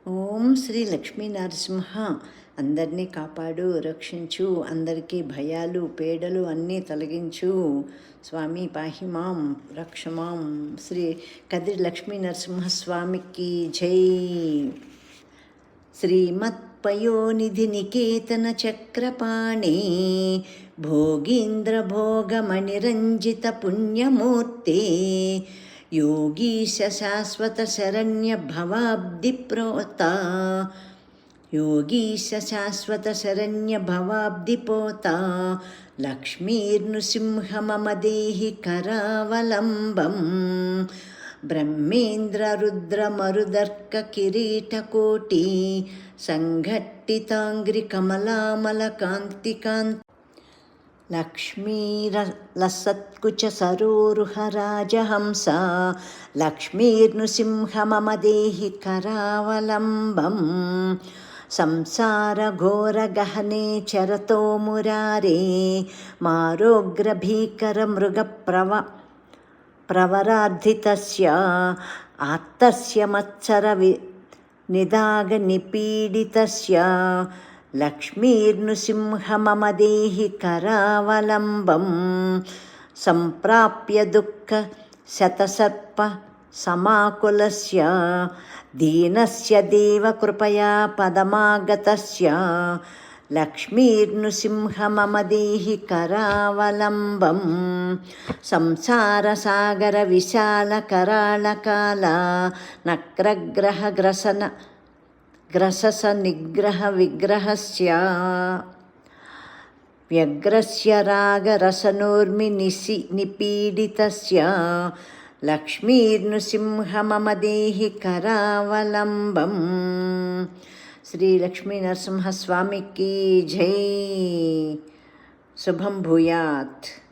ఓం శ్రీ లక్ష్మీ నరసింహ. అందరినీ కాపాడు, రక్షించు, అందరికీ భయాలు పీడలు అన్నీ తొలగించు. స్వామి పాహిమాం రక్షమాం. శ్రీ కదిరి లక్ష్మీ నరసింహస్వామికి జై. శ్రీమత్పయోనిధి నికేతన చక్రపాణి భోగీంద్ర భోగమణిరంజిత పుణ్యమూర్తి योगीश शाश्वत शरण्य भवाब्धि प्रोता योगीश शाश्वत शरण्य भवाब्धि पोता लक्ष्मीर्नृसिंह मम देहि करावलम्बम् ब्रह्मेन्द्र रुद्र मरुदर्क किरीटकोटि संघट्टितांग्रि कमलामल कान्तिकान्त लक्ष्मीरलसत्कुच सरोरुहराजहंस लक्ष्मीर्नृसिंह मम देहि करावलम्बम् संसारघोरगहने चरतो मुरारे प्रवरार्धितस्य आत्तस्य निदागनिपीडितस्य लक्ष्मीर्नृसिंह मम देहि करावलम्बं सम्प्राप्य दुःख शतसर्प समाकुलस्य दीनस्य देवकृपया पदमागतस्य लक्ष्मीर्नृसिंह मम देहि करावलम्बं संसारसागर विशालकराळकाला नक्रग्रहग्रसन ग्रसस निग्रह विग्रहस्य व्यग्रस्य रागरसनोर्मि निपीडितस्य लक्ष्मीर्नृसिंह मम देहि करावलम्बं. श्री लक्ष्मी नरसिंह स्वामी की जय. शुभं भूयात्.